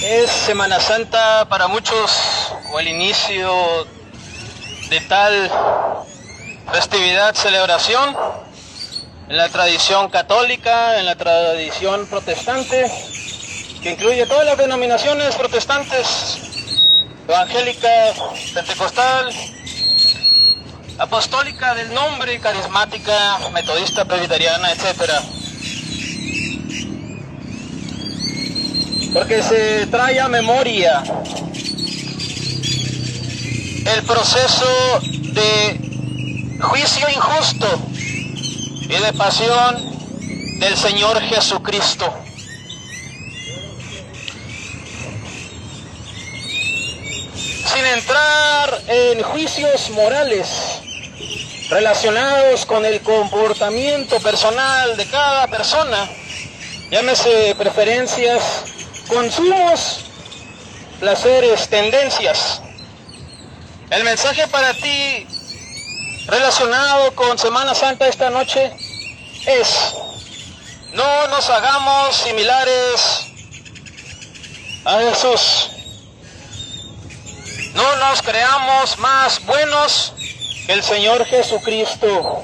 Es Semana Santa para muchos, o el inicio de tal festividad, celebración, en la tradición católica, en la tradición protestante, que incluye todas las denominaciones protestantes, evangélica, pentecostal, apostólica del nombre, carismática, metodista, presbiteriana, etcétera. Porque se trae a memoria el proceso de juicio injusto y de pasión del Señor Jesucristo. Sin entrar en juicios morales relacionados con el comportamiento personal de cada persona, llámese preferencias, consumos, placeres, tendencias. El mensaje para ti relacionado con Semana Santa esta noche es: no nos hagamos similares a Jesús. No nos creamos más buenos que el Señor Jesucristo.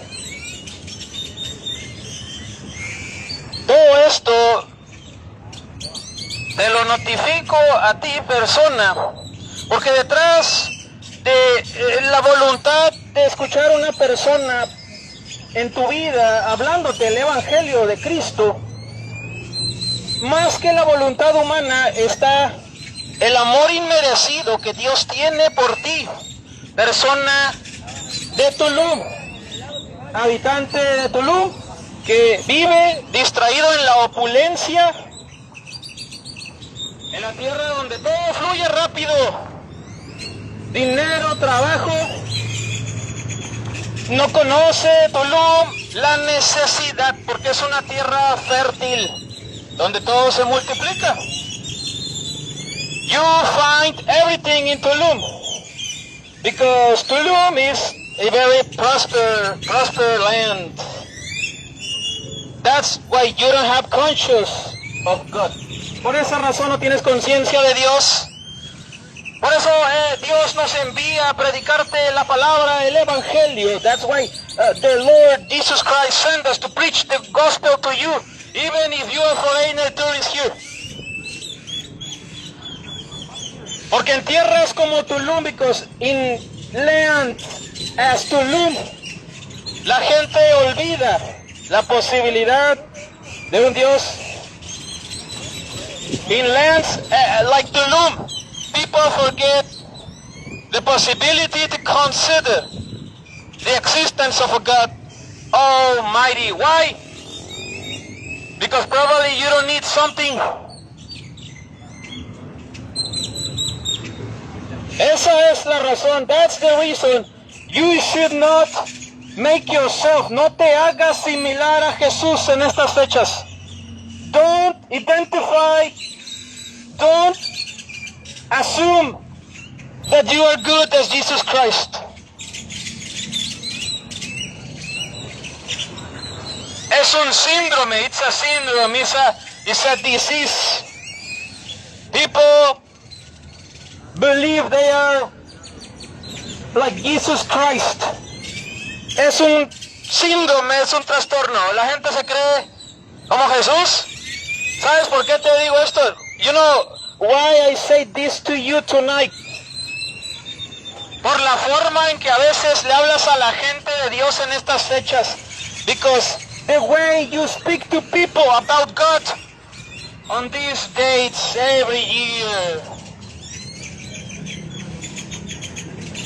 Todo esto te lo notifico a ti, persona, porque detrás de la voluntad de escuchar a una persona en tu vida hablándote el Evangelio de Cristo, más que la voluntad humana está el amor inmerecido que Dios tiene por ti, persona de Tulum, habitante de Tulum, que vive distraído en la opulencia, en la tierra donde todo fluye rápido, dinero, trabajo. No conoce Tulum la necesidad, porque es una tierra fértil, donde todo se multiplica. You find everything in Tulum, because Tulum is a very prosper land. That's why you don't have conscience of God. Por esa razón no tienes conciencia de Dios. Por eso Dios nos envía a predicarte la palabra, el Evangelio. That's why the Lord Jesus Christ sent us to preach the gospel to you, even if you are foreigner tourist here. Porque en tierras como Tulum, because in land as Tulum, la gente olvida la posibilidad de un Dios. In lands like Tulum, people forget the possibility to consider the existence of a God Almighty. Why? Because probably you don't need something. Esa es la razón. That's the reason you should not make yourself, no te hagas similar a Jesús en estas fechas. Don't identify, don't assume that you are good as Jesus Christ. Es un síndrome, it's a syndrome, it's a disease. People believe they are like Jesus Christ. Es un síndrome, es un trastorno. La gente se cree como Jesús. ¿Sabes por qué te digo esto? You know why I say this to you tonight. Por la forma en que a veces le hablas a la gente de Dios en estas fechas. Because the way you speak to people about God on these dates every year.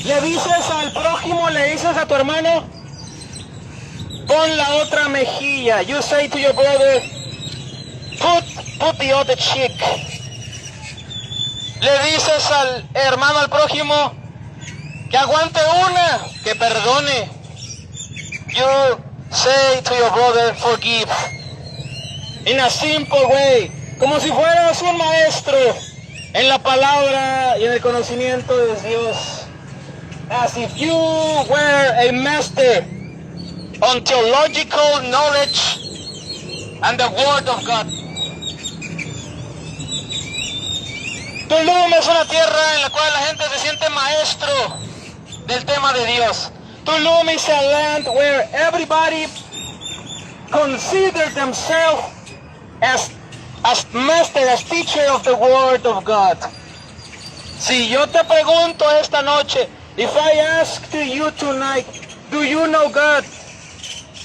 Le dices al prójimo, le dices a tu hermano, pon la otra mejilla. You say to your brother, put the other cheek. Le dices al hermano, al prójimo, que aguante una, que perdone. You say to your brother, forgive. In a simple way, como si fueras un maestro en la palabra y en el conocimiento de Dios. As if you were a master on theological knowledge and the Word of God. Tulum es una tierra en la cual la gente se siente maestro del tema de Dios. Tulum is a land where everybody considers themselves as master, as teacher of the Word of God. Si yo te pregunto esta noche, if I ask to you tonight, do you know God?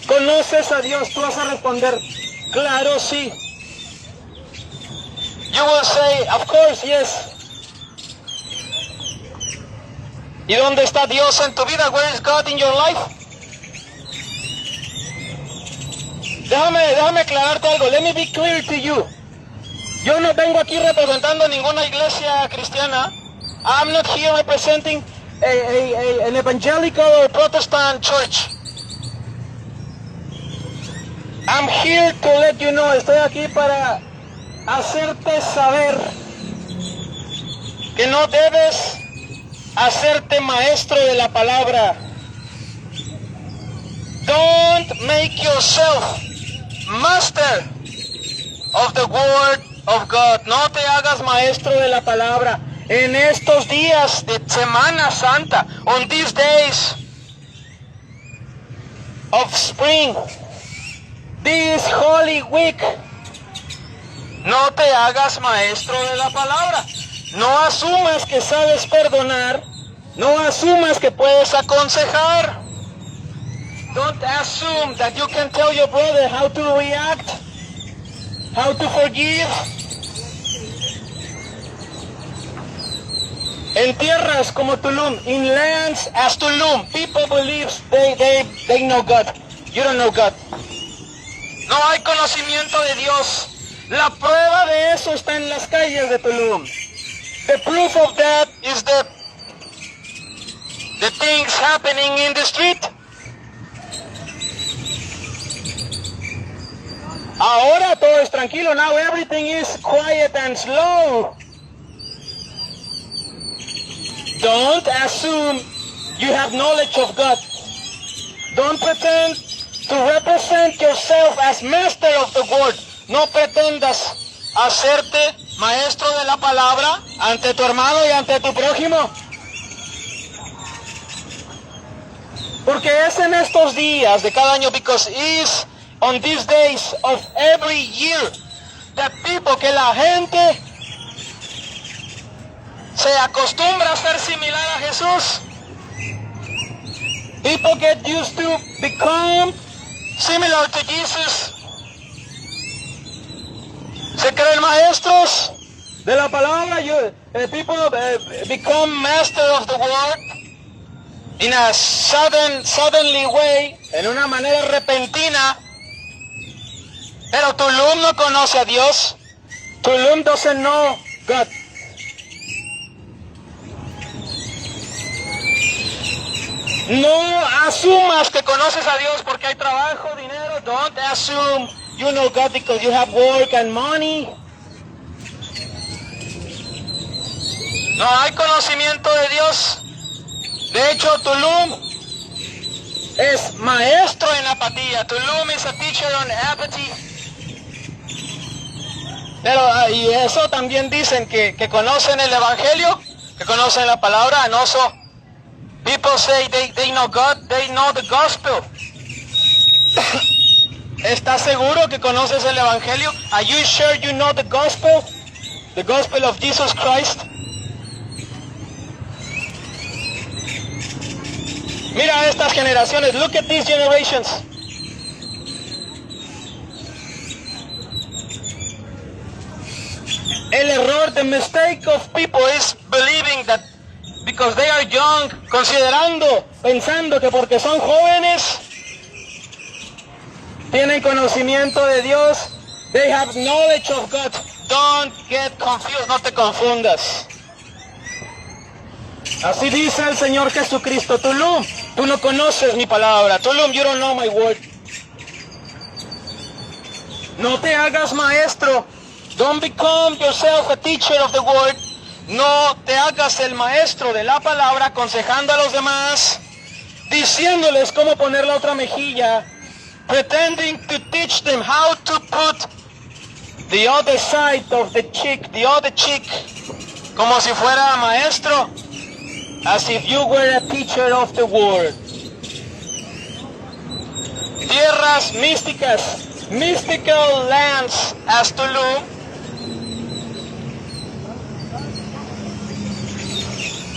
¿Conoces a Dios? Tú vas a responder, claro, sí. You will say, of course, yes. ¿Y dónde está Dios en tu vida? Where is God in your life? Déjame aclararte algo. Let me be clear to you. Yo no vengo aquí representando ninguna iglesia cristiana. I'm not here representing an evangelical or Protestant church. I'm here to let you know. Estoy aquí para hacerte saber que no debes hacerte maestro de la palabra. Don't make yourself master of the word of God. No te hagas maestro de la palabra. En estos días de Semana Santa, on these days of spring, this Holy Week, no te hagas maestro de la palabra. No asumas que sabes perdonar. No asumas que puedes aconsejar. Don't assume that you can tell your brother how to react, how to forgive. En tierras como Tulum, in lands as Tulum, people believe they know God. You don't know God. No hay conocimiento de Dios. La prueba de eso está en las calles de Tulum. The proof of that is the things happening in the street. Ahora todo es tranquilo. Now everything is quiet and slow. Don't assume you have knowledge of God. Don't pretend to represent yourself as master of the word. No pretendas hacerte maestro de la palabra ante tu hermano y ante tu prójimo. Porque es en estos días de cada año, because it is on these days of every year, that people, que la gente se acostumbra a ser similar a Jesús. People get used to become similar to Jesus. Se creen maestros de la palabra. People become master of the word in a suddenly way, en una manera repentina. Pero Tulum no conoce a Dios. Tulum doesn't know God. No asumas que conoces a Dios porque hay trabajo, dinero. Don't assume you know God because you have work and money. No hay conocimiento de Dios. De hecho, Tulum es maestro en apatía. Tulum is a teacher on apathy. Pero y eso también dicen que conocen el Evangelio, que conocen la palabra. And also, people say they know God, they know the gospel. ¿Estás seguro que conoces el Evangelio? Are you sure you know the gospel? The gospel of Jesus Christ? Mira estas generaciones. Look at these generations. El error, the mistake of people is believing that because they are young, pensando que porque son jóvenes, tienen conocimiento de Dios, they have knowledge of God. Don't get confused, no te confundas. Así dice el Señor Jesucristo. Tulum, tú no conoces mi palabra. Tulum, you don't know my word. No te hagas maestro. Don't become yourself a teacher of the word. No te hagas el maestro de la palabra aconsejando a los demás, diciéndoles cómo poner la otra mejilla, pretending to teach them how to put the other side of the cheek, the other cheek. como si fuera maestro, as if you were a teacher of the word. Tierras místicas, mystical lands as Tulum.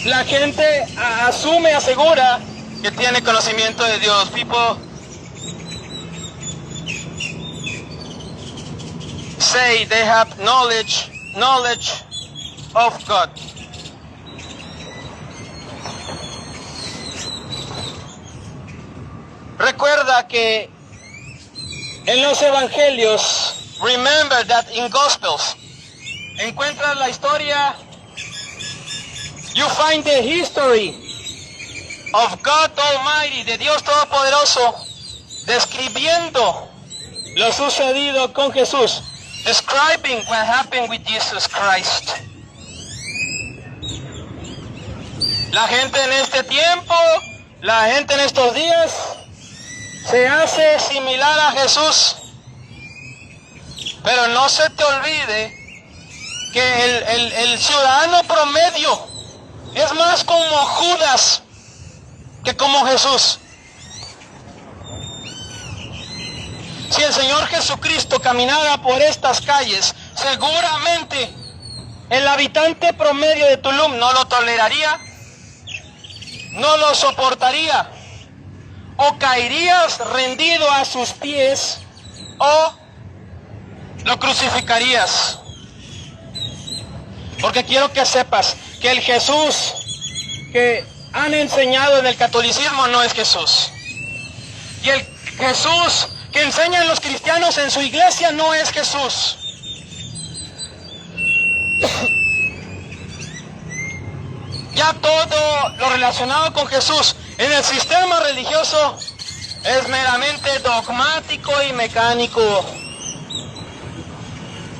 La gente asume, asegura que tiene conocimiento de Dios. People say they have knowledge of God. Recuerda que en los evangelios, remember that in Gospels, encuentras la historia, you find the history of God Almighty, de Dios Todopoderoso, describiendo lo sucedido con Jesús, describing what happened with Jesus Christ. La gente en este tiempo, la gente en estos días, se hace similar a Jesús, pero no se te olvide que el ciudadano promedio es más como Judas que como Jesús. Si el Señor Jesucristo caminara por estas calles, seguramente el habitante promedio de Tulum no lo toleraría, no lo soportaría, o caerías rendido a sus pies, o lo crucificarías. Porque quiero que sepas que el Jesús que han enseñado en el catolicismo no es Jesús. Y el Jesús que enseñan los cristianos en su iglesia no es Jesús. Ya todo lo relacionado con Jesús en el sistema religioso es meramente dogmático y mecánico.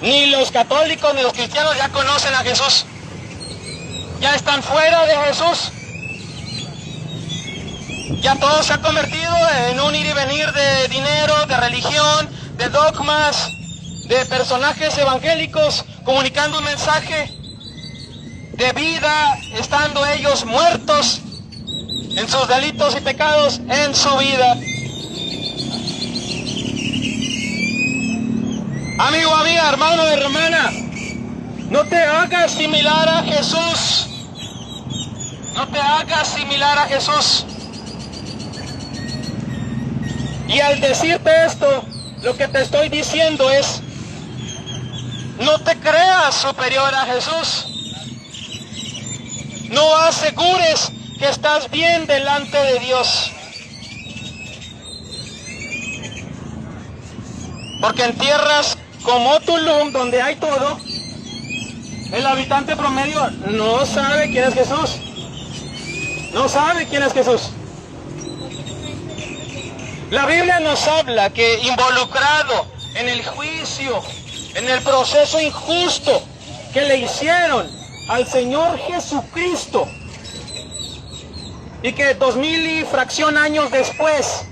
Ni los católicos ni los cristianos ya conocen a Jesús. Ya están fuera de Jesús. Ya todo se ha convertido en un ir y venir de dinero, de religión, de dogmas, de personajes evangélicos comunicando un mensaje de vida, estando ellos muertos en sus delitos y pecados en su vida. Amigo, amiga, hermano, hermana, no te hagas similar a Jesús. No te hagas similar a Jesús. Y al decirte esto, lo que te estoy diciendo es, no te creas superior a Jesús. No asegures que estás bien delante de Dios. Porque en tierras como Tulum, donde hay todo, el habitante promedio no sabe quién es Jesús. No sabe quién es Jesús. La Biblia nos habla que involucrado en el juicio, en el proceso injusto que le hicieron al Señor Jesucristo, y que 2000 y fracción años después,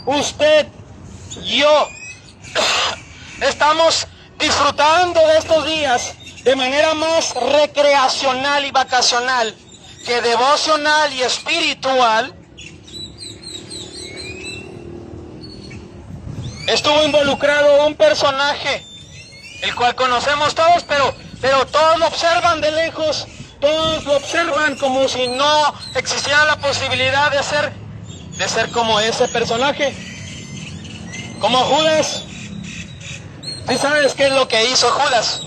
usted, yo, estamos disfrutando de estos días de manera más recreacional y vacacional que devocional y espiritual. Estuvo involucrado un personaje, el cual conocemos todos, pero todos lo observan de lejos, todos lo observan como si no existiera la posibilidad de ser como ese personaje, como Judas. ¿Sí sabes qué es lo que hizo Judas?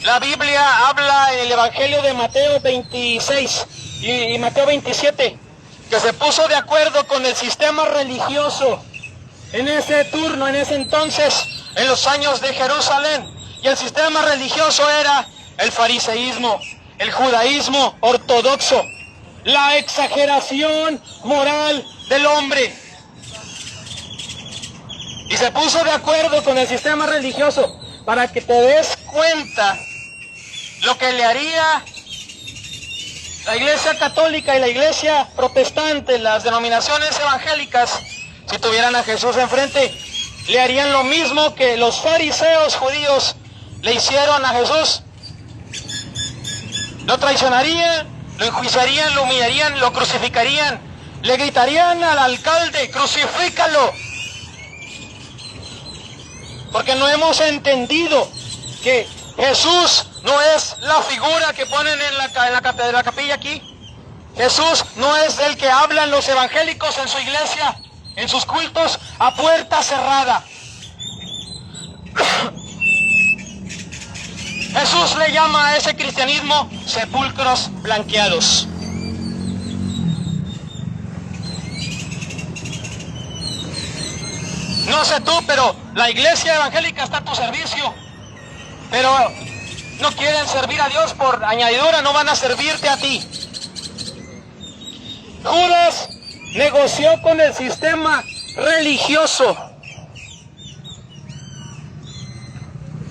La Biblia habla en el Evangelio de Mateo 26 y Mateo 27, que se puso de acuerdo con el sistema religioso en ese turno, en ese entonces, en los años de Jerusalén. Y el sistema religioso era el fariseísmo, el judaísmo ortodoxo, la exageración moral del hombre. Y se puso de acuerdo con el sistema religioso para que te des cuenta lo que le haría la Iglesia Católica y la Iglesia Protestante, las denominaciones evangélicas, si tuvieran a Jesús enfrente. Le harían lo mismo que los fariseos judíos le hicieron a Jesús. Lo traicionarían, lo enjuiciarían, lo humillarían, lo crucificarían. Le gritarían al alcalde, crucifícalo. Porque no hemos entendido que Jesús no es la figura que ponen en la capilla aquí. Jesús no es el que hablan los evangélicos en su iglesia, en sus cultos, a puerta cerrada. Jesús le llama a ese cristianismo sepulcros blanqueados. No sé tú, pero la iglesia evangélica está a tu servicio. Pero no quieren servir a Dios por añadidura, no van a servirte a ti. Judas negoció con el sistema religioso.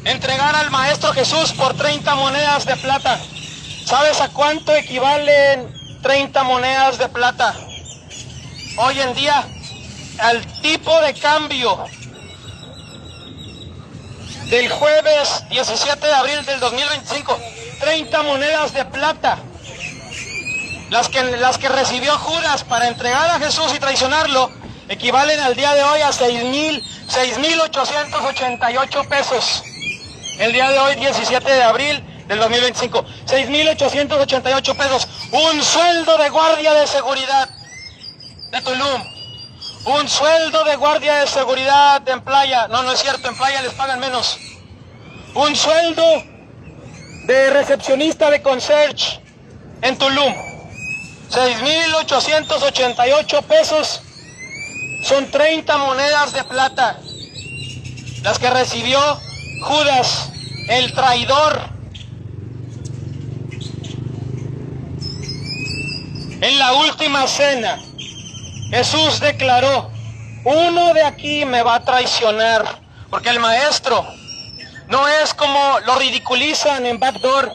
Entregar al Maestro Jesús por 30 monedas de plata. ¿Sabes a cuánto equivalen 30 monedas de plata? Hoy en día, al tipo de cambio del jueves 17 de abril del 2025, 30 monedas de plata. Las que recibió Judas para entregar a Jesús y traicionarlo, equivalen al día de hoy a 6,888 pesos. El día de hoy, 17 de abril del 2025, 6,888 pesos. Un sueldo de guardia de seguridad de Tulum. Un sueldo de guardia de seguridad en Playa. No, no es cierto, en Playa les pagan menos. Un sueldo de recepcionista de concierge en Tulum. 6,888 pesos. Son 30 monedas de plata. Las que recibió Judas, el traidor. En la última cena, Jesús declaró, uno de aquí me va a traicionar, porque el maestro no es como lo ridiculizan en Backdoor.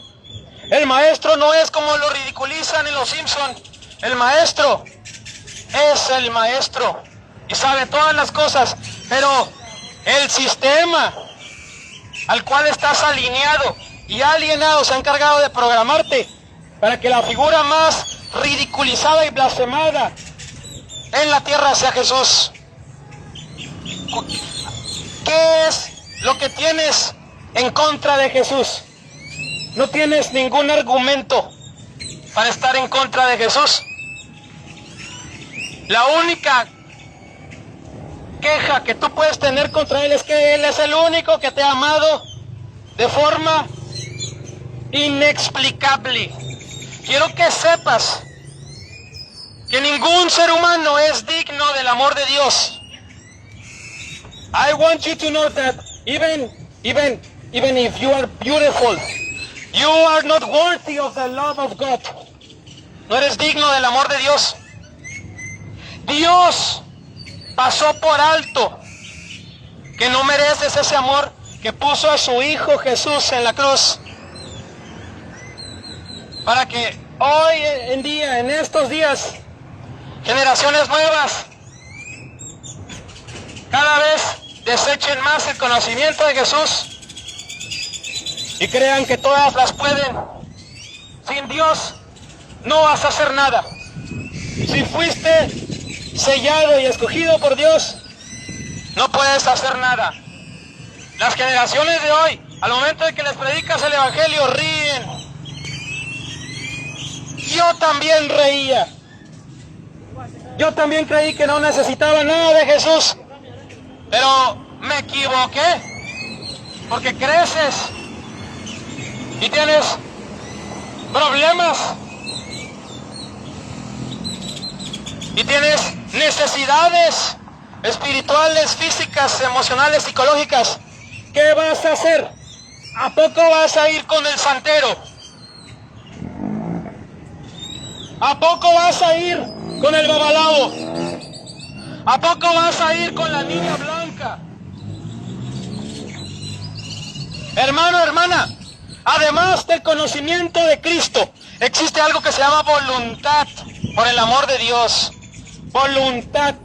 El maestro no es como lo ridiculizan en Los Simpson. El maestro es el maestro y sabe todas las cosas, pero el sistema al cual estás alineado y alienado se ha encargado de programarte para que la figura más ridiculizada y blasfemada en la tierra sea Jesús. ¿Qué es lo que tienes en contra de Jesús? No tienes ningún argumento para estar en contra de Jesús. La única queja que tú puedes tener contra Él es que Él es el único que te ha amado de forma inexplicable. Quiero que sepas que ningún ser humano es digno del amor de Dios. I want you to know that even if you are beautiful, you are not worthy of the love of God. No eres digno del amor de Dios. Dios pasó por alto que no mereces ese amor que puso a su Hijo Jesús en la cruz. Para que hoy en día, en estos días, generaciones nuevas cada vez desechen más el conocimiento de Jesús y crean que todas las pueden. Sin Dios no vas a hacer nada. Si fuiste sellado y escogido por Dios, no puedes hacer nada. Las generaciones de hoy, al momento de que les predicas el evangelio, ríen. Yo también reía. Yo también creí que no necesitaba nada de Jesús, pero me equivoqué, porque creces y tienes problemas y tienes necesidades espirituales, físicas, emocionales, psicológicas. ¿Qué vas a hacer? ¿A poco vas a ir con el santero? ¿A poco vas a ir con el babalao? ¿A poco vas a ir con la niña blanca? Hermano, hermana, además del conocimiento de Cristo, existe algo que se llama voluntad, por el amor de Dios. Voluntad,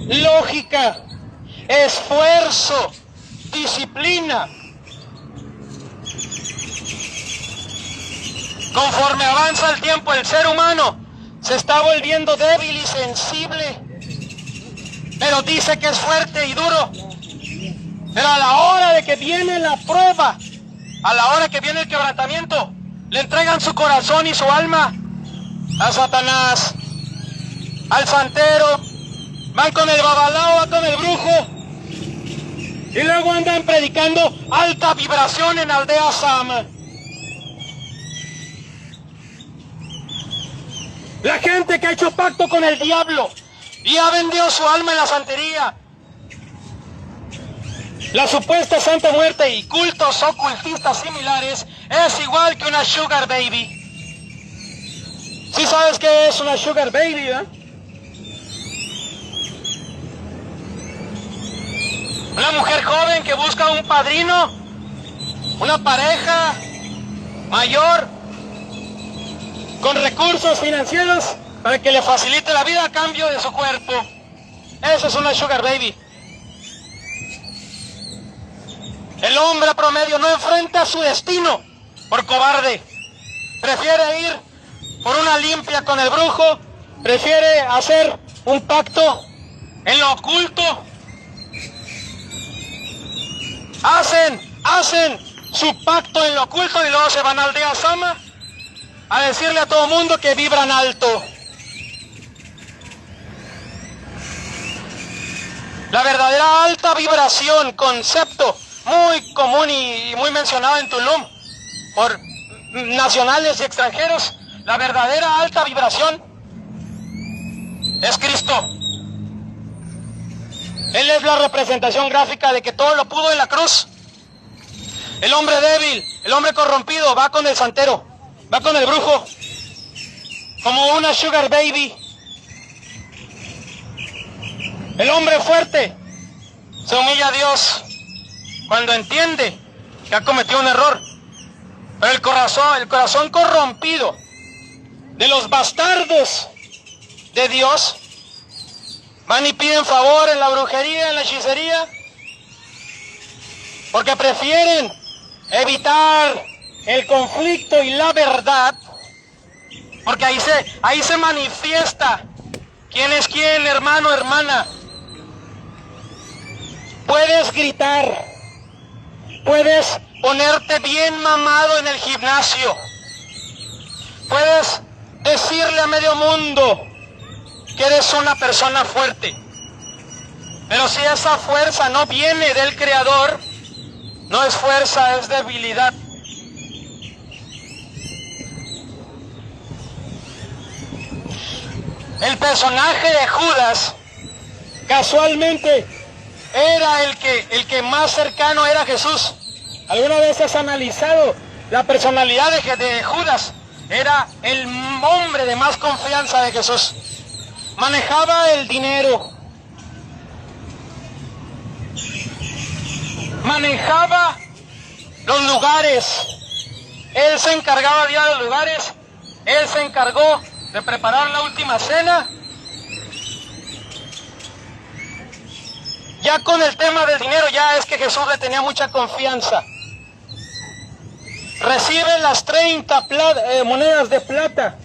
lógica, esfuerzo, disciplina, Conforme avanza el tiempo, el ser humano se está volviendo débil y sensible, pero dice que es fuerte y duro. Pero a la hora de que viene la prueba, a la hora que viene el quebrantamiento, le entregan su corazón y su alma a Satanás, al santero, van con el babalao, van con el brujo, y luego andan predicando alta vibración en Aldea Sama. La gente que ha hecho pacto con el diablo y ha vendido su alma en la santería, la supuesta Santa Muerte y cultos ocultistas similares, es igual que una sugar baby. ¿Sí sabes qué es una sugar baby, eh? Una mujer joven que busca un padrino, una pareja mayor, con recursos financieros para que le facilite la vida a cambio de su cuerpo. Eso es una sugar baby. El hombre promedio no enfrenta su destino por cobarde. Prefiere ir por una limpia con el brujo, prefiere hacer un pacto en lo oculto. Hacen su pacto en lo oculto y luego se van a Aldea Sama a decirle a todo mundo que vibran alto. La verdadera alta vibración, concepto muy común y muy mencionado en Tulum por nacionales y extranjeros, la verdadera alta vibración es Cristo. Él es la representación gráfica de que todo lo pudo en la cruz. El hombre débil, el hombre corrompido va con el santero, va con el brujo, como una sugar baby. El hombre fuerte se humilla a Dios cuando entiende que ha cometido un error. Pero el corazón corrompido de los bastardos de Dios van y piden favor en la brujería, en la hechicería, porque prefieren evitar el conflicto y la verdad, porque ahí se manifiesta quién es quién, hermano, hermana. Puedes gritar, puedes ponerte bien mamado en el gimnasio, puedes decirle a medio mundo que eres una persona fuerte, pero si esa fuerza no viene del Creador, no es fuerza, es debilidad. El personaje de Judas casualmente era el que más cercano era a Jesús. ¿Alguna vez has analizado la personalidad de Judas? Era el hombre de más confianza de Jesús. Manejaba el dinero, manejaba los lugares. Él se encargaba de ir a los lugares, él se encargó de preparar la última cena. Ya con el tema del dinero, ya es que Jesús le tenía mucha confianza. Recibe las 30 monedas de plata.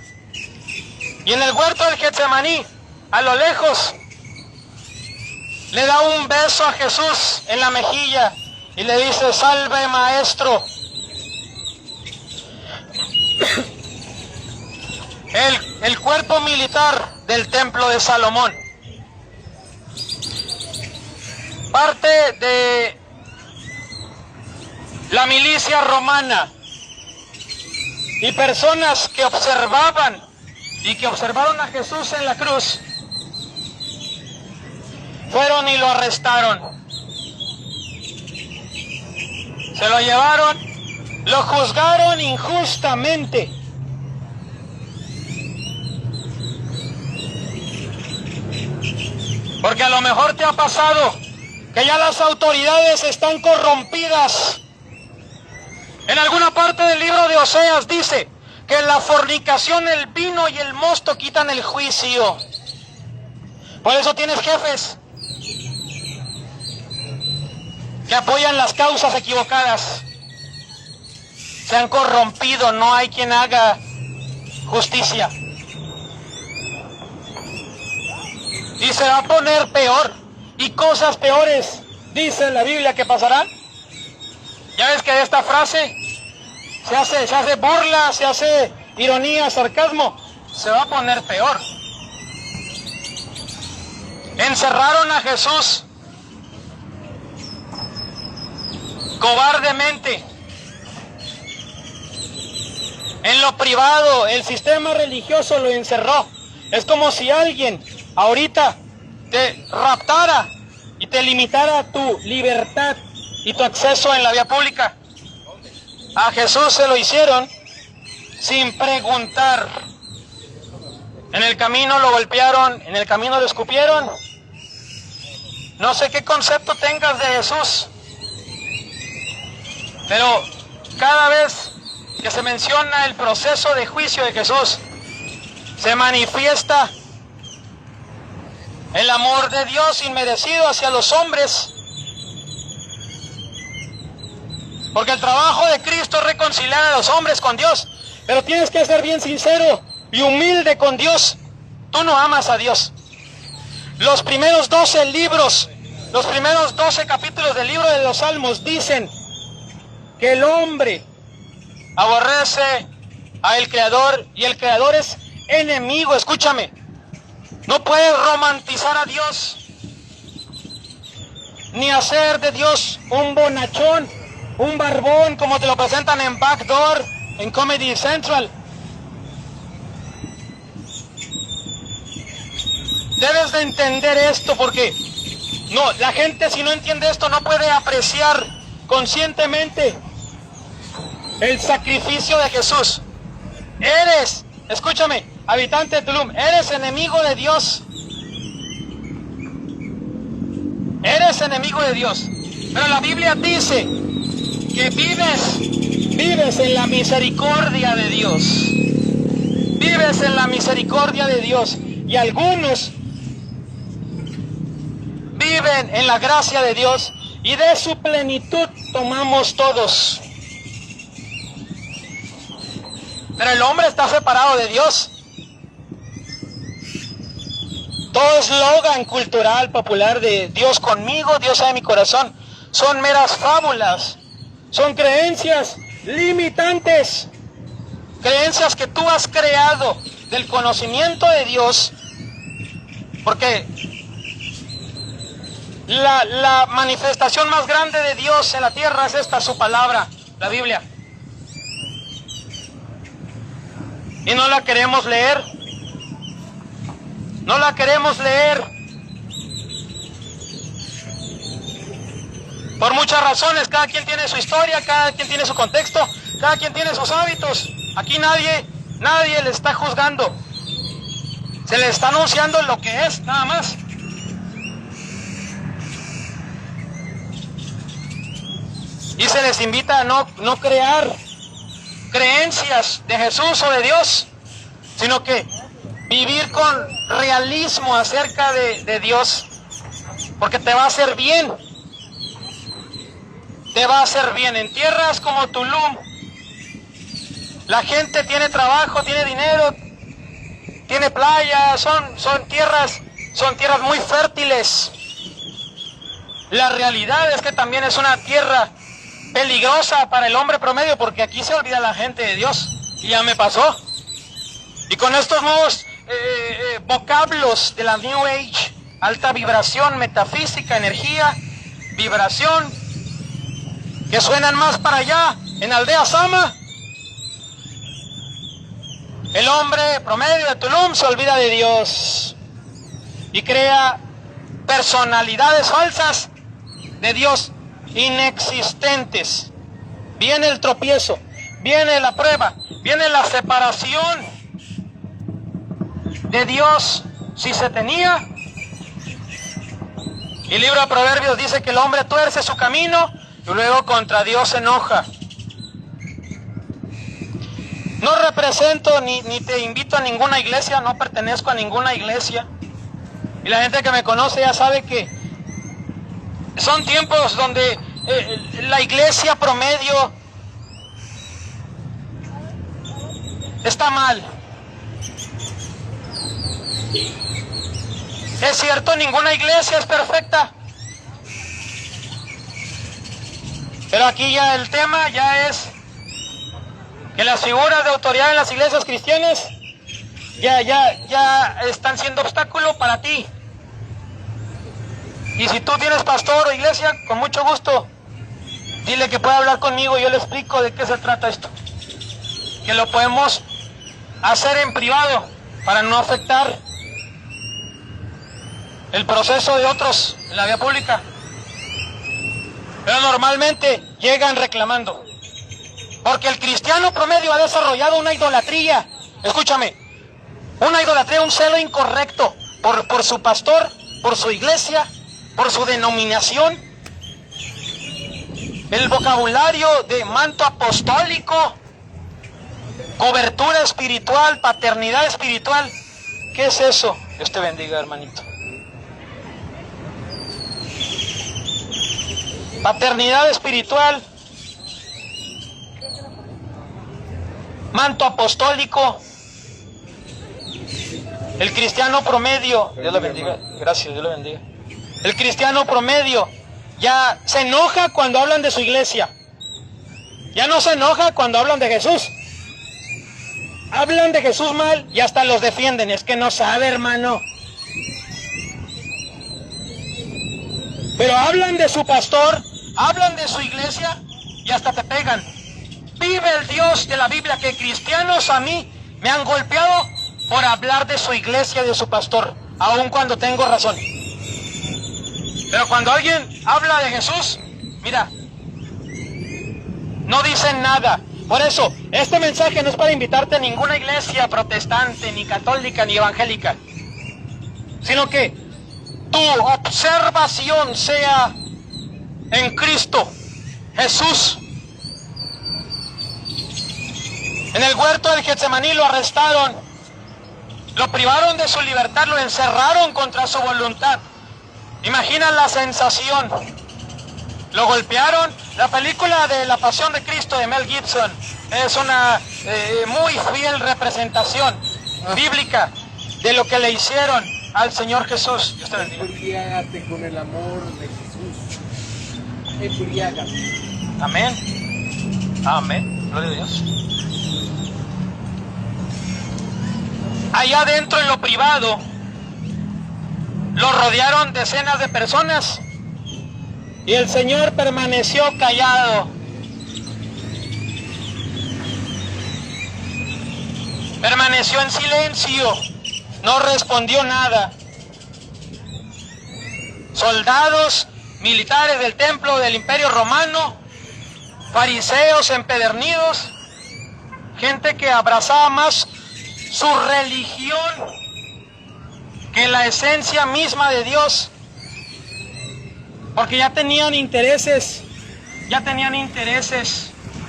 Y en el huerto del Getsemaní, a lo lejos, le da un beso a Jesús en la mejilla y le dice: salve, maestro. El cuerpo militar del templo de Salomón, parte de la milicia romana, y personas que observaban y que observaron a Jesús en la cruz, fueron y lo arrestaron. Se lo llevaron, lo juzgaron injustamente. Porque a lo mejor te ha pasado que ya las autoridades están corrompidas. En alguna parte del libro de Oseas dice que la fornicación, el vino y el mosto quitan el juicio. Por eso tienes jefes que apoyan las causas equivocadas. se han corrompido, no hay quien haga justicia. Y se va a poner peor, y cosas peores, dice la Biblia, que pasarán. Ya ves que esta frase se hace burla, se hace ironía, sarcasmo. Se va a poner peor. Encerraron a Jesús cobardemente en lo privado. El sistema religioso lo encerró. Es como si alguien ahorita te raptara y te limitara tu libertad y tu acceso en la vía pública. A Jesús se lo hicieron sin preguntar. En el camino lo golpearon, en el camino lo escupieron. No sé qué concepto tengas de Jesús, pero cada vez que se menciona el proceso de juicio de Jesús, se manifiesta el amor de Dios inmerecido hacia los hombres. Porque el trabajo de Cristo es reconciliar a los hombres con Dios. Pero tienes que ser bien sincero y humilde con Dios. Tú no amas a Dios. Los primeros 12 libros, los primeros 12 capítulos del libro de los Salmos dicen que el hombre aborrece al Creador y el Creador es enemigo. Escúchame, no puedes romantizar a Dios ni hacer de Dios un bonachón, un barbón como te lo presentan en Backdoor, en Comedy Central. Debes de entender esto, porque no, la gente, si no entiende esto, no puede apreciar conscientemente el sacrificio de Jesús. Eres, escúchame, habitante de Tulum, eres enemigo de Dios. Eres enemigo de Dios. Pero la Biblia dice que vives en la misericordia de Dios. Vives en la misericordia de Dios. Y algunos viven en la gracia de Dios y de su plenitud tomamos todos. Pero el hombre está separado de Dios. Todo eslogan cultural, popular de Dios conmigo, Dios sabe mi corazón, son meras fábulas, son creencias limitantes, creencias que tú has creado del conocimiento de Dios, porque la manifestación más grande de Dios en la tierra es esta, su palabra, la Biblia. Y no la queremos leer. No la queremos leer. Por muchas razones, cada quien tiene su historia, cada quien tiene su contexto, cada quien tiene sus hábitos. Aquí nadie le está juzgando. Se le está anunciando lo que es, nada más. Y se les invita a no crear creencias de Jesús o de Dios, sino que vivir con realismo acerca de Dios, porque te va a hacer bien. Te va a hacer bien. En tierras como Tulum, la gente tiene trabajo, tiene dinero, tiene playa, son tierras muy fértiles. La realidad es que también es una tierra peligrosa para el hombre promedio, porque aquí se olvida la gente de Dios, y ya me pasó. Y con estos nuevos vocablos de la New Age, alta vibración, metafísica, energía, vibración, que suenan más para allá, en Aldea Sama, el hombre promedio de Tulum se olvida de Dios y crea personalidades falsas de Dios inexistentes. Viene el tropiezo, viene la prueba, viene la separación de Dios si se tenía. Y el libro de Proverbios dice que el hombre tuerce su camino y luego contra Dios se enoja. No represento ni te invito a ninguna iglesia, no pertenezco a ninguna iglesia. Y la gente que me conoce ya sabe que son tiempos donde la iglesia promedio está mal. Es cierto, ninguna iglesia es perfecta. Pero aquí ya el tema ya es que las figuras de autoridad en las iglesias cristianas ya están siendo obstáculo para ti. Y si tú tienes pastor o iglesia, con mucho gusto, dile que puede hablar conmigo y yo le explico de qué se trata esto. Que lo podemos hacer en privado para no afectar el proceso de otros en la vía pública. Pero normalmente llegan reclamando. Porque el cristiano promedio ha desarrollado una idolatría. Escúchame. Una idolatría, un celo incorrecto por su pastor, por su iglesia, por su denominación. El vocabulario de manto apostólico, cobertura espiritual, paternidad espiritual. ¿Qué es eso? Dios te bendiga, hermanito. Paternidad espiritual, manto apostólico. El cristiano promedio, Dios le bendiga, gracias, Dios le bendiga. El cristiano promedio ya se enoja cuando hablan de su iglesia. Ya no se enoja cuando hablan de Jesús. Hablan de Jesús mal y hasta los defienden. Es que no sabe, hermano. Pero hablan de su pastor, hablan de su iglesia y hasta te pegan. Vive el Dios de la Biblia que cristianos a mí me han golpeado por hablar de su iglesia y de su pastor, aun cuando tengo razón. Pero cuando alguien habla de Jesús, mira, no dicen nada. Por eso, este mensaje no es para invitarte a ninguna iglesia protestante, ni católica, ni evangélica, sino que tu observación sea en Cristo Jesús. En el huerto del Getsemaní lo arrestaron, lo privaron de su libertad, lo encerraron contra su voluntad. Imagina la sensación. Lo golpearon. La película de La Pasión de Cristo de Mel Gibson es una muy fiel representación bíblica de lo que le hicieron al Señor Jesús. Dios te bendiga. Embriágate con el amor de Jesús. Embriágate. Amén. Amén. Gloria a Dios. Allá adentro en lo privado lo rodearon decenas de personas y el Señor permaneció callado. Permaneció en silencio, no respondió nada. Soldados, militares del templo del Imperio Romano, fariseos empedernidos, gente que abrazaba más su religión que la esencia misma de Dios, porque ya tenían intereses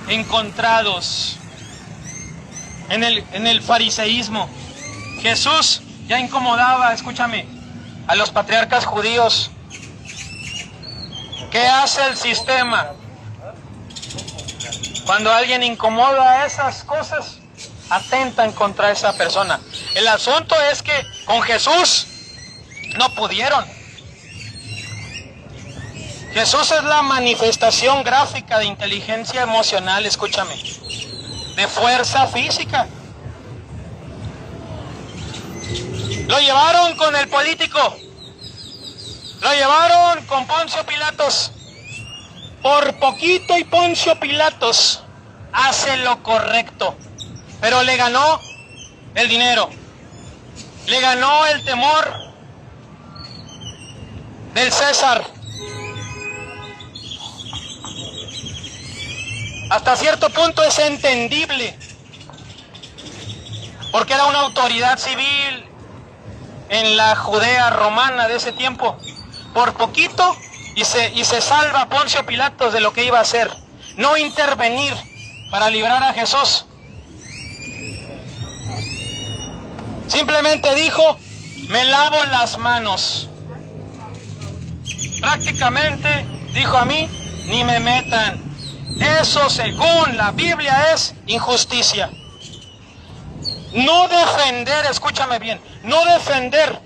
encontrados en el fariseísmo. Jesús ya incomodaba, escúchame, a los patriarcas judíos. ¿Qué hace el sistema? Cuando alguien incomoda esas cosas, atentan contra esa persona. El asunto es que con Jesús no pudieron. Jesús es la manifestación gráfica de inteligencia emocional, escúchame, de fuerza física. Lo llevaron con el político, lo llevaron con Poncio Pilatos. Por poquito y Poncio Pilatos hace lo correcto, pero le ganó el dinero, le ganó el temor del César. Hasta cierto punto es entendible, porque era una autoridad civil en la Judea romana de ese tiempo. Por poquito y se salva Poncio Pilatos de lo que iba a hacer, no intervenir para librar a Jesús. Simplemente dijo, me lavo las manos. Prácticamente dijo, a mí ni me metan. Eso según la Biblia es injusticia. No defender, escúchame bien, no defender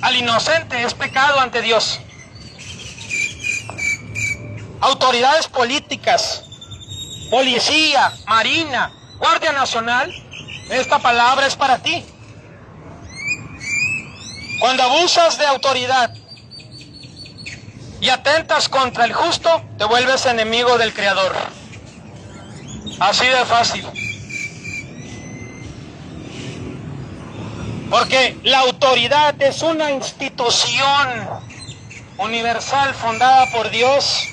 al inocente es pecado ante Dios. Autoridades políticas, policía, marina, Guardia Nacional, esta palabra es para ti. Cuando abusas de autoridad y atentas contra el justo, te vuelves enemigo del Creador. Así de fácil. Porque la autoridad es una institución universal fundada por Dios.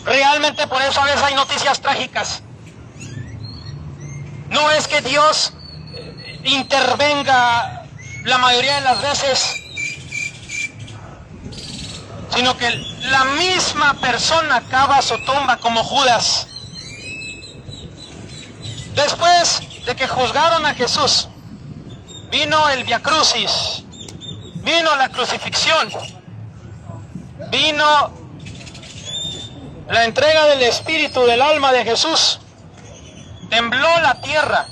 Realmente por eso a veces hay noticias trágicas. No es que Dios intervenga la mayoría de las veces, sino que la misma persona cava su tumba como Judas. Después de que juzgaron a Jesús, vino el Via Crucis, vino la crucifixión, vino la entrega del espíritu del alma de Jesús, tembló la tierra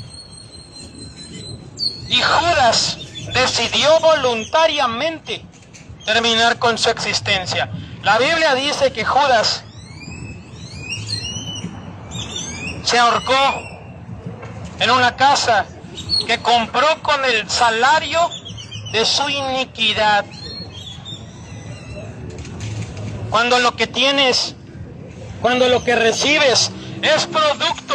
y Judas decidió voluntariamente terminar con su existencia. La Biblia dice que Judas se ahorcó en una casa que compró con el salario de su iniquidad. Cuando lo que tienes, cuando lo que recibes es producto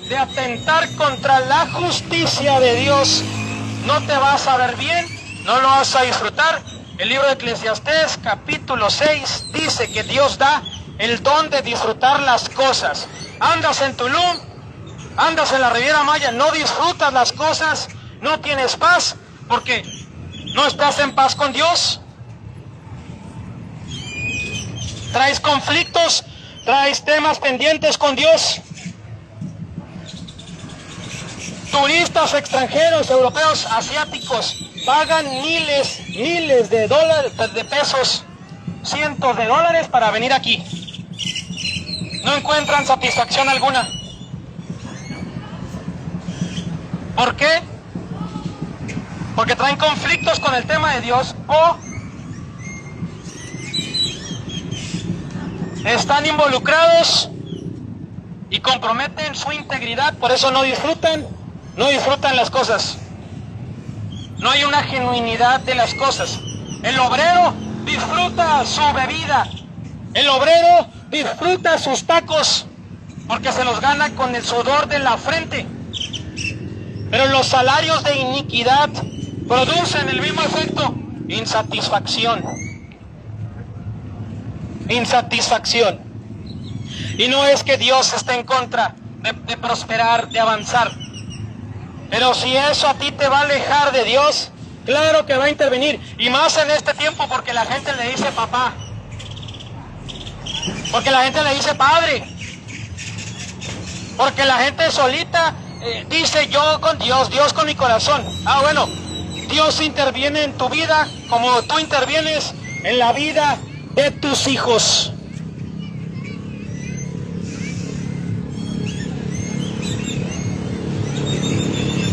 de atentar contra la justicia de Dios, no te vas a ver bien, no lo vas a disfrutar. El libro de Eclesiastés, capítulo 6, dice que Dios da el don de disfrutar las cosas. Andas en Tulum, andas en la Riviera Maya, no disfrutas las cosas, no tienes paz, porque no estás en paz con Dios. Traes conflictos, traes temas pendientes con Dios. Turistas extranjeros, europeos, asiáticos, pagan miles de dólares, de pesos, cientos de dólares para venir aquí. No encuentran satisfacción alguna. ¿Por qué? Porque traen conflictos con el tema de Dios o están involucrados y comprometen su integridad, por eso no disfrutan las cosas. No hay una genuinidad de las cosas. El obrero disfruta su bebida, el obrero disfruta sus tacos, porque se los gana con el sudor de la frente. Pero los salarios de iniquidad producen el mismo efecto: insatisfacción. Insatisfacción. Y no es que Dios esté en contra de prosperar, de avanzar. Pero si eso a ti te va a alejar de Dios, claro que va a intervenir. Y más en este tiempo, porque la gente le dice papá, porque la gente le dice padre, porque la gente solita dice yo con Dios, Dios con mi corazón. Ah, bueno, Dios interviene en tu vida como tú intervienes en la vida de tus hijos.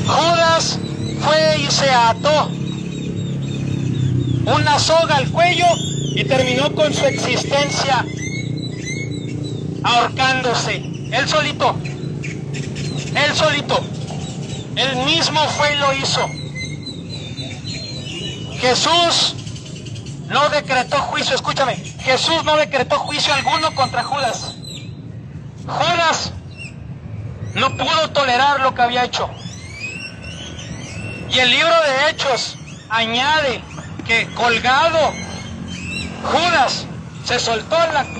Judas fue y se ató una soga al cuello y terminó con su existencia ahorcándose. Él solito. Él mismo fue y lo hizo. Jesús no decretó juicio, escúchame, Jesús no decretó juicio alguno contra Judas. Judas no pudo tolerar lo que había hecho. Y el libro de Hechos añade que colgado Judas se soltó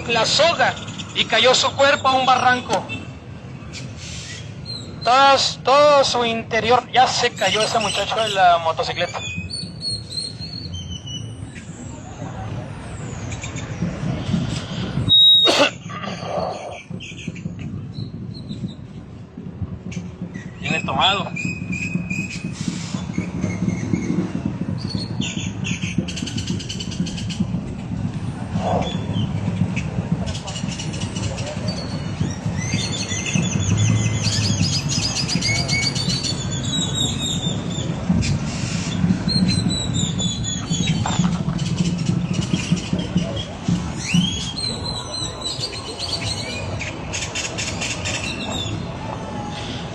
la soga y cayó su cuerpo a un barranco. Todo su interior, ya se cayó ese muchacho de la motocicleta. Viene tomado.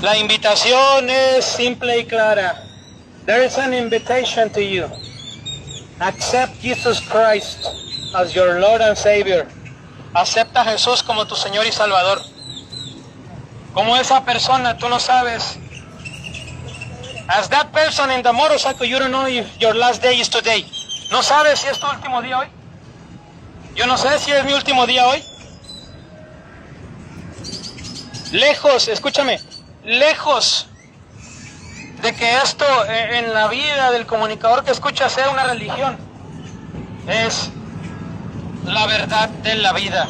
La invitación es simple y clara. There is an invitation to you. Accept Jesus Christ as your Lord and Savior. Acepta a Jesús como tu Señor y Salvador. Como esa persona, tú no sabes. As that person in the motorcycle, you don't know if your last day is today. No sabes si es tu último día hoy. Yo no sé si es mi último día hoy. Lejos, escúchame, lejos de que esto en la vida del comunicador que escucha sea una religión, es la verdad de la vida.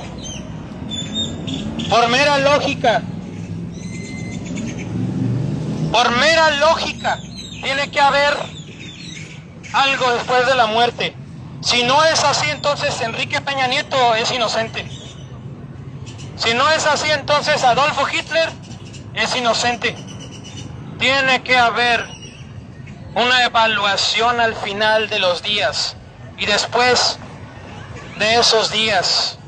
Por mera lógica, tiene que haber algo después de la muerte. Si no es así, entonces Enrique Peña Nieto es inocente. Si no es así, entonces Adolfo Hitler es inocente. Tiene que haber una evaluación al final de los días y después de esos días.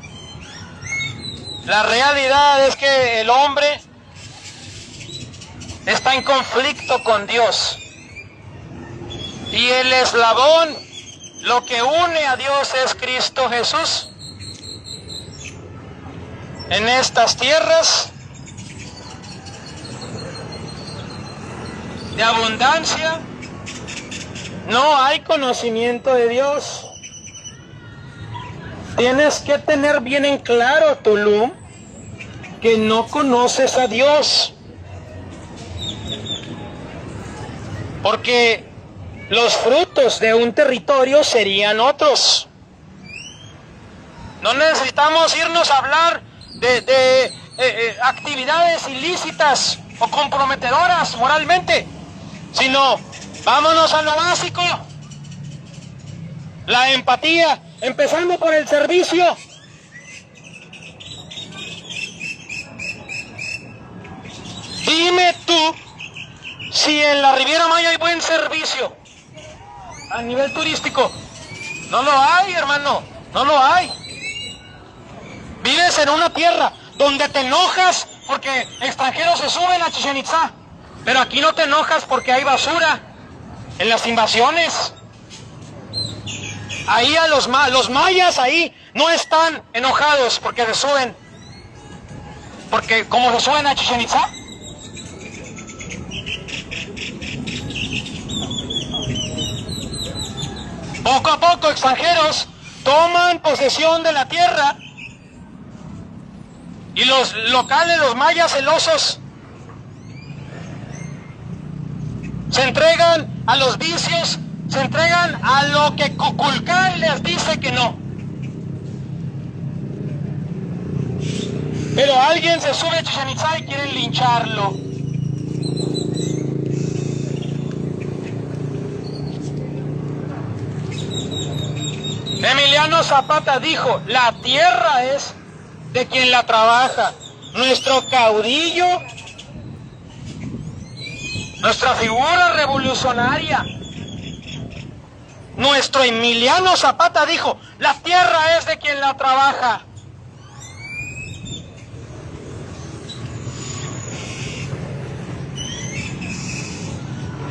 La realidad es que el hombre está en conflicto con Dios y el eslabón, lo que une a Dios es Cristo Jesús. En estas tierras de abundancia no hay conocimiento de Dios. Tienes que tener bien en claro, Tulum, que no conoces a Dios. Porque los frutos de un territorio serían otros. No necesitamos irnos a hablar de actividades ilícitas o comprometedoras moralmente, sino vámonos a lo básico, la empatía, empezando por el servicio. Dime tú si en la Riviera Maya hay buen servicio a nivel turístico. No lo hay, hermano, no lo hay. Vives en una tierra donde te enojas porque extranjeros se suben a Chichén Itzá, pero aquí no te enojas porque hay basura en las invasiones. Ahí los mayas ahí no están enojados porque se suben, porque como se suben a Chichén Itzá. Poco a poco extranjeros toman posesión de la tierra y los locales, los mayas celosos, se entregan a los vicios, se entregan a lo que Kukulcán les dice que no. Pero alguien se sube a Chichén Itzá y quieren lincharlo. Emiliano Zapata dijo, la tierra es de quien la trabaja. Nuestro caudillo, nuestra figura revolucionaria, nuestro Emiliano Zapata dijo, la tierra es de quien la trabaja.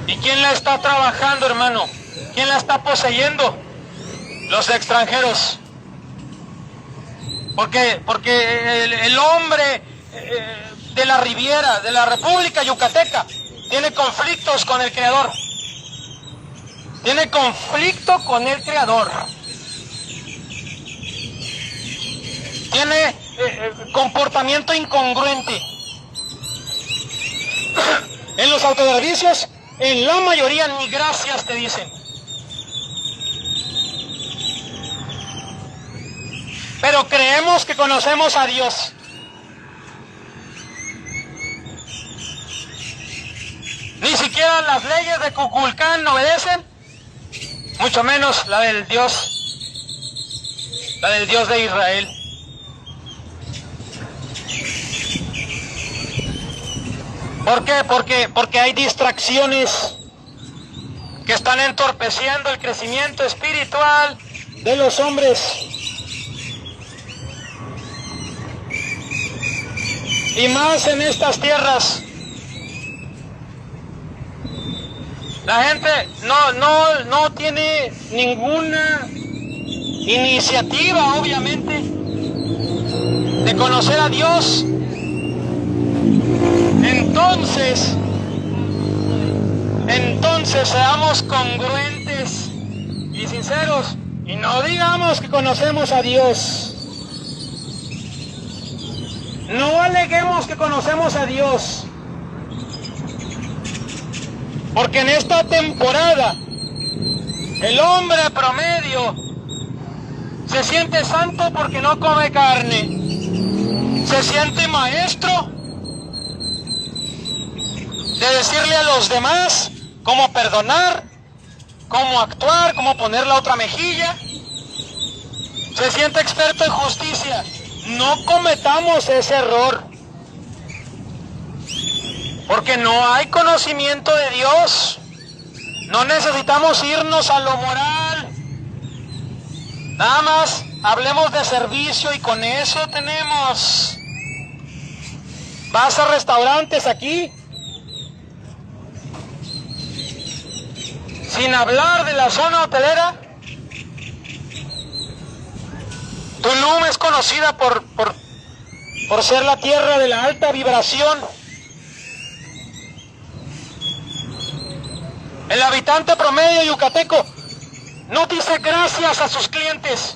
¿Y quién la está trabajando, hermano? ¿Quién la está poseyendo? Los extranjeros. Porque el hombre de la Riviera, de la República Yucateca, tiene conflictos con el Creador. Tiene conflicto con el Creador. Tiene comportamiento incongruente. En los autoservicios, en la mayoría ni gracias te dicen. Pero creemos que conocemos a Dios. Ni siquiera las leyes de Kukulcán obedecen, mucho menos la del Dios de Israel. ¿Por qué? Porque hay distracciones que están entorpeciendo el crecimiento espiritual de los hombres. Y más en estas tierras La gente no tiene ninguna iniciativa, obviamente, de conocer a Dios. Entonces seamos congruentes y sinceros y no digamos que conocemos a Dios. No aleguemos que conocemos a Dios. Porque en esta temporada el hombre promedio se siente santo porque no come carne. Se siente maestro de decirle a los demás cómo perdonar, cómo actuar, cómo poner la otra mejilla. Se siente experto en justicia. No cometamos ese error. Porque no hay conocimiento de Dios. No necesitamos irnos a lo moral. Nada más hablemos de servicio y con eso tenemos. Vas a restaurantes aquí, sin hablar de la zona hotelera. Tulum es conocida por ser la tierra de la alta vibración. El habitante promedio yucateco no dice gracias a sus clientes.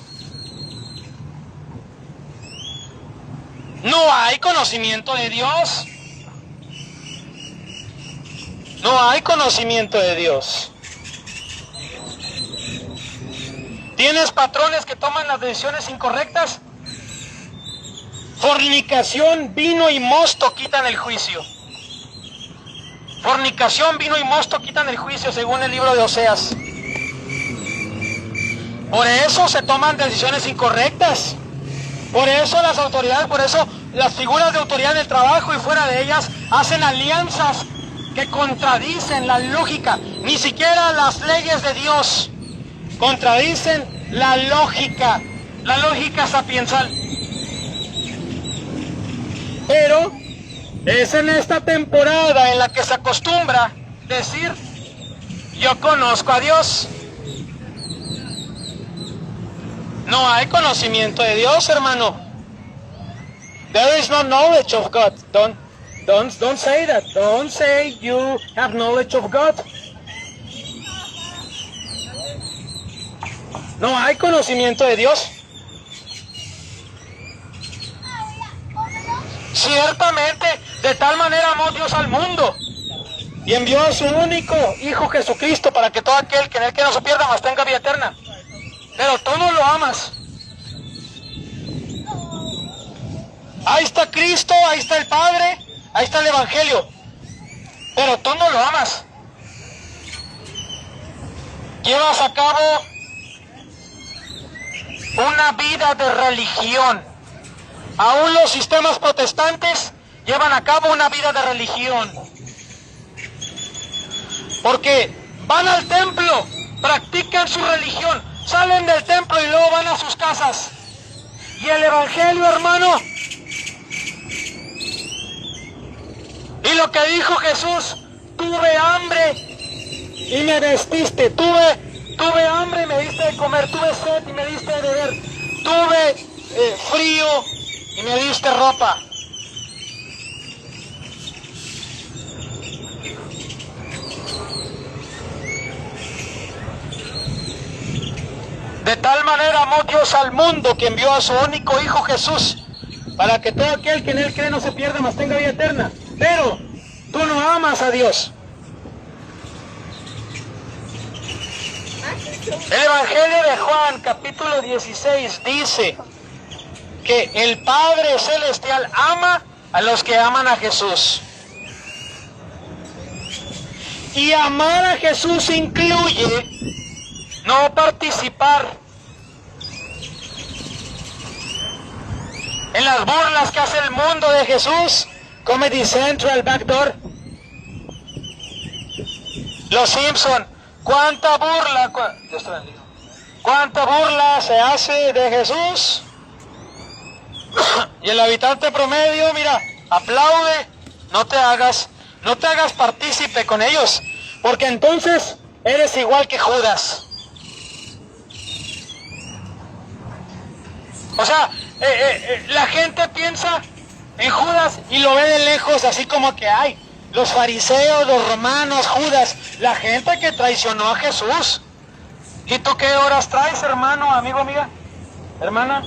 No hay conocimiento de Dios. No hay conocimiento de Dios. ¿Tienes patrones que toman las decisiones incorrectas? Fornicación, vino y mosto quitan el juicio. Fornicación, vino y mosto quitan el juicio, según el libro de Oseas. Por eso se toman decisiones incorrectas. Por eso las autoridades, por eso las figuras de autoridad en el trabajo y fuera de ellas hacen alianzas que contradicen la lógica. Ni siquiera las leyes de Dios contradicen la lógica sapiensal. Pero es en esta temporada en la que se acostumbra decir, yo conozco a Dios. No hay conocimiento de Dios, hermano. There is no knowledge of God. Don't say that. Don't say you have knowledge of God. No hay conocimiento de Dios. Ciertamente, de tal manera amó Dios al mundo y envió a su único Hijo Jesucristo para que todo aquel que en él que no se pierda, mas tenga vida eterna. Pero tú no lo amas. Ahí está Cristo, ahí está el Padre, ahí está el Evangelio. Pero tú no lo amas. Llevas a cabo una vida de religión. Aún los sistemas protestantes llevan a cabo una vida de religión. Porque van al templo, practican su religión, salen del templo y luego van a sus casas. Y el Evangelio, hermano, y lo que dijo Jesús, tuve hambre y me vestiste, tuve hambre y me diste de comer, tuve sed y me diste de beber, tuve frío y me diste ropa. De tal manera amó Dios al mundo que envió a su único Hijo Jesús, para que todo aquel que en él cree no se pierda, mas tenga vida eterna. Pero tú no amas a Dios. El Evangelio de Juan, capítulo 16, dice que el Padre Celestial ama a los que aman a Jesús. Y amar a Jesús incluye no participar en las burlas que hace el mundo de Jesús, Comedy Central, Backdoor, Los Simpson. ¿Cuánta burla? Dios te bendiga. ¿Cuánta burla se hace de Jesús? Y el habitante promedio, mira, aplaude, no te hagas partícipe con ellos, porque entonces eres igual que Judas. O sea, la gente piensa en Judas y lo ve de lejos, así como que hay los fariseos, los romanos, Judas, la gente que traicionó a Jesús. ¿Y tú qué horas traes, hermano, amigo, amiga, hermana?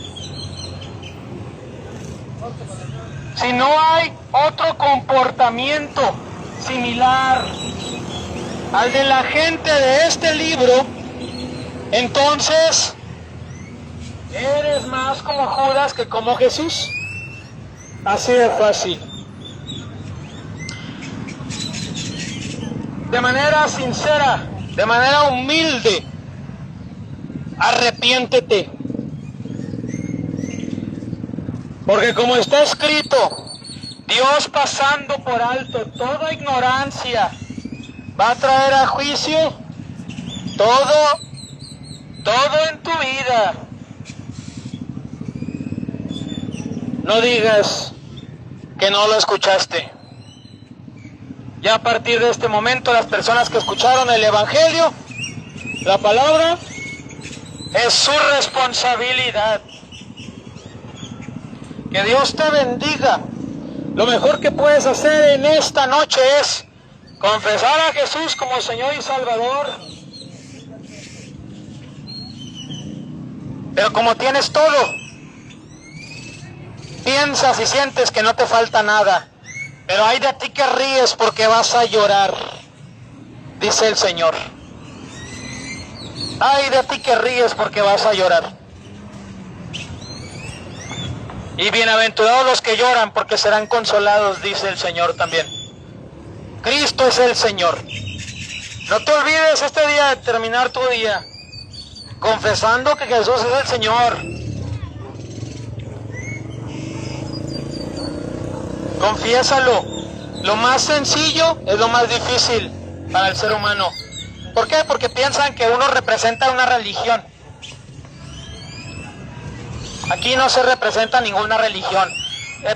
Si no hay otro comportamiento similar al de la gente de este libro, entonces eres más como Judas que como Jesús. Así de fácil. De manera sincera, de manera humilde, arrepiéntete. Porque como está escrito, Dios pasando por alto toda ignorancia va a traer a juicio todo en tu vida. No digas que no lo escuchaste. Ya a partir de este momento, las personas que escucharon el Evangelio, la palabra, es su responsabilidad. Que Dios te bendiga. Lo mejor que puedes hacer en esta noche es confesar a Jesús como Señor y Salvador. Pero como tienes todo, piensas y sientes que no te falta nada, pero hay de ti que ríes porque vas a llorar, dice el Señor. Hay de ti que ríes porque vas a llorar. Y bienaventurados los que lloran porque serán consolados, dice el Señor también. Cristo es el Señor. No te olvides este día de terminar tu día confesando que Jesús es el Señor. Confiésalo. Lo más sencillo es lo más difícil para el ser humano. ¿Por qué? Porque piensan que uno representa una religión. Aquí no se representa ninguna religión.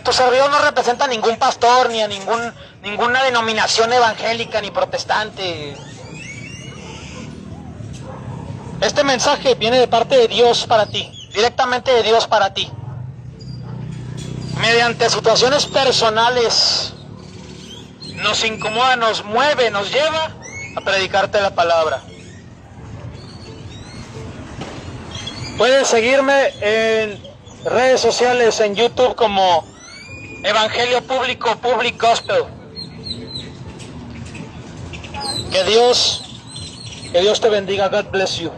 Tu servidor no representa ningún pastor, ni a ninguna denominación evangélica, ni protestante. Este mensaje viene de parte de Dios para ti, directamente de Dios para ti. Mediante situaciones personales, nos incomoda, nos mueve, nos lleva a predicarte la palabra. Puedes seguirme en redes sociales, en YouTube como Evangelio Público, Public Gospel. Que Dios te bendiga. God bless you.